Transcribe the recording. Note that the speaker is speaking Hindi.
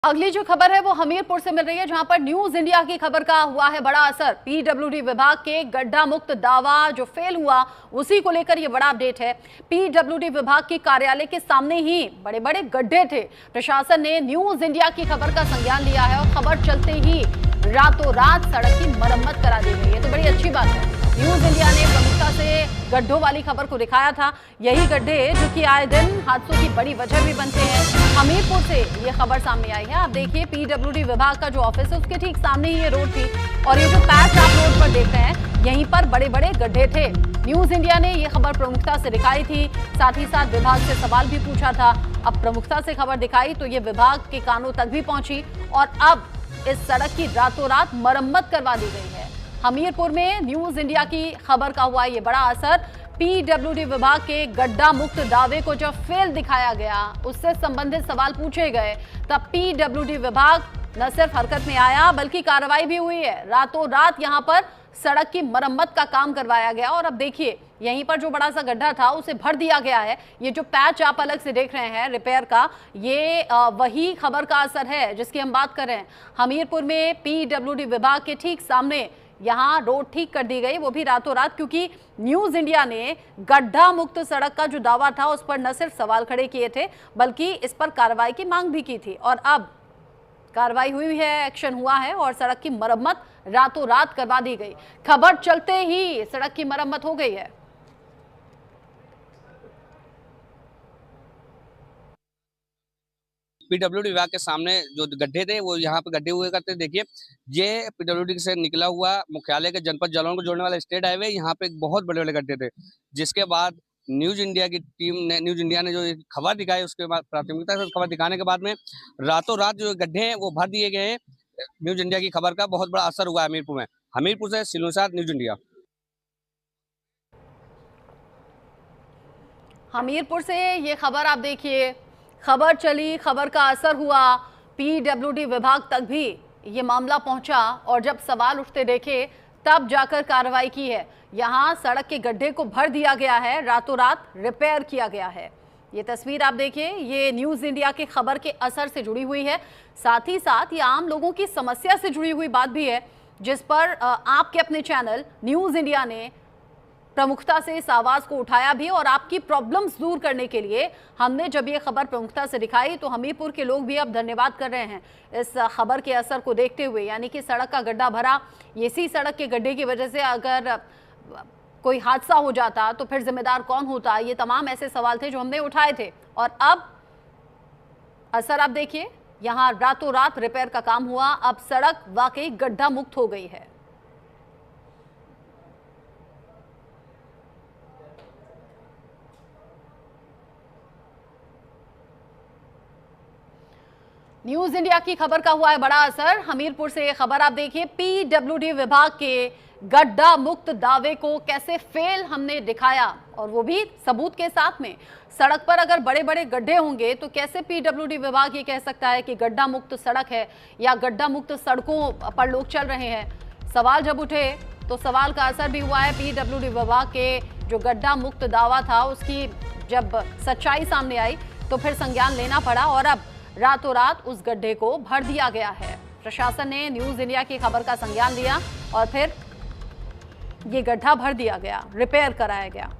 अगली जो खबर है वो हमीरपुर से मिल रही है, जहां पर न्यूज इंडिया की खबर का हुआ है बड़ा असर। पीडब्ल्यूडी विभाग के गड्ढा मुक्त दावा जो फेल हुआ, उसी को लेकर ये बड़ा अपडेट है। पीडब्ल्यूडी विभाग के कार्यालय के सामने ही बड़े बड़े गड्ढे थे। प्रशासन ने न्यूज इंडिया की खबर का संज्ञान लिया है और खबर चलते ही रातों रात सड़क की मरम्मत करा दी गई है। तो बड़ी अच्छी बात है। न्यूज इंडिया ने प्रमुखता से गड्ढों वाली खबर को दिखाया था। यही गड्ढे जो कि आए दिन हादसों की बड़ी वजह भी बनते हैं। हमीरपुर से ये खबर सामने आई है। आप देखिए, पीडब्ल्यूडी विभाग का जो ऑफिस है उसके ठीक सामने ही ये रोड थी और ये जो पैच आप रोड पर देख रहे हैं, यहीं पर बड़े बड़े गड्ढे थे। न्यूज इंडिया ने ये खबर प्रमुखता से दिखाई थी, साथ ही साथ विभाग से सवाल भी पूछा था। अब प्रमुखता से खबर दिखाई तो ये विभाग के कानों तक भी पहुंची और अब इस सड़क की रातों रात मरम्मत करवा दी गई है। हमीरपुर में न्यूज इंडिया की खबर का हुआ ये बड़ा असर। पीडब्ल्यूडी विभाग के गड्ढा मुक्त दावे को जब फेल दिखाया गया, उससे संबंधित सवाल पूछे गए, तब पीडब्ल्यूडी विभाग न सिर्फ हरकत में आया बल्कि कार्रवाई भी हुई है। रातों रात यहां पर सड़क की मरम्मत का काम करवाया गया और अब देखिए, यहीं पर जो बड़ा सा गड्ढा था उसे भर दिया गया है। ये जो पैच आप अलग से देख रहे हैं रिपेयर का, ये वही खबर का असर है जिसकी हम बात कर रहे हैं। हमीरपुर में पीडब्ल्यूडी विभाग के ठीक सामने यहां रोड ठीक कर दी गई, वो भी रातों रात, क्योंकि न्यूज इंडिया ने गड्ढा मुक्त सड़क का जो दावा था उस पर न सिर्फ सवाल खड़े किए थे बल्कि इस पर कार्रवाई की मांग भी की थी। और अब कार्रवाई हुई है, एक्शन हुआ है और सड़क की मरम्मत रातों रात करवा दी गई। खबर चलते ही सड़क की मरम्मत हो गई है। पीडब्ल्यूडी विभाग के सामने जो गड्ढे थे वो यहाँ पे गड्ढे हुए करते। देखिए, ये पीडब्ल्यूडी से निकला हुआ मुख्यालय के जनपद जालौन को जोड़ने वाला स्टेट हाईवे, यहाँ पे बहुत बड़े बड़े गड्ढे थे, जिसके बाद न्यूज इंडिया की टीम ने, न्यूज इंडिया ने जो खबर दिखाई, उसके बाद प्राथमिकता से खबर दिखाने के बाद में रातों रात जो गड्ढे हैं वो भर दिए गए हैं। न्यूज इंडिया की खबर का बहुत बड़ा असर हुआ है हमीरपुर में। हमीरपुर से सिलूसाद, न्यूज इंडिया। हमीरपुर से ये खबर आप देखिए, खबर चली, खबर का असर हुआ, पीडब्ल्यूडी विभाग तक भी ये मामला पहुंचा और जब सवाल उठते देखे तब जाकर कार्रवाई की है। यहां सड़क के गड्ढे को भर दिया गया है, रातों रात रिपेयर किया गया है। ये तस्वीर आप देखिए, ये न्यूज इंडिया के खबर के असर से जुड़ी हुई है। साथ ही साथ ये आम लोगों की समस्या से जुड़ी हुई बात भी है, जिस पर आपके अपने चैनल न्यूज इंडिया ने प्रमुखता से इस आवाज को उठाया भी और आपकी प्रॉब्लम्स दूर करने के लिए हमने जब ये खबर प्रमुखता से दिखाई तो हमीरपुर के लोग भी अब धन्यवाद कर रहे हैं इस खबर के असर को देखते हुए। यानी कि सड़क का गड्ढा भरा, इसी सड़क के गड्ढे की वजह से अगर कोई हादसा हो जाता तो फिर जिम्मेदार कौन होता, ये तमाम ऐसे सवाल थे जो हमने उठाए थे। और अब असर आप देखिए, यहाँ रातों रात रिपेयर का काम हुआ, अब सड़क वाकई गड्ढा मुक्त हो गई है। न्यूज इंडिया की खबर का हुआ है बड़ा असर। हमीरपुर से ये खबर आप देखिए, पीडब्ल्यूडी विभाग के गड्ढा मुक्त दावे को कैसे फेल हमने दिखाया और वो भी सबूत के साथ में। सड़क पर अगर बड़े बड़े गड्ढे होंगे तो कैसे पीडब्ल्यूडी विभाग ये कह सकता है कि गड्ढा मुक्त सड़क है या गड्ढा मुक्त सड़कों पर लोग चल रहे हैं। सवाल जब उठे तो सवाल का असर भी हुआ है। पीडब्ल्यूडी विभाग के जो गड्ढा मुक्त दावा था उसकी जब सच्चाई सामने आई तो फिर संज्ञान लेना पड़ा और अब रातों रात उस गड्ढे को भर दिया गया है। प्रशासन ने न्यूज इंडिया की खबर का संज्ञान लिया और फिर ये गड्ढा भर दिया गया, रिपेयर कराया गया।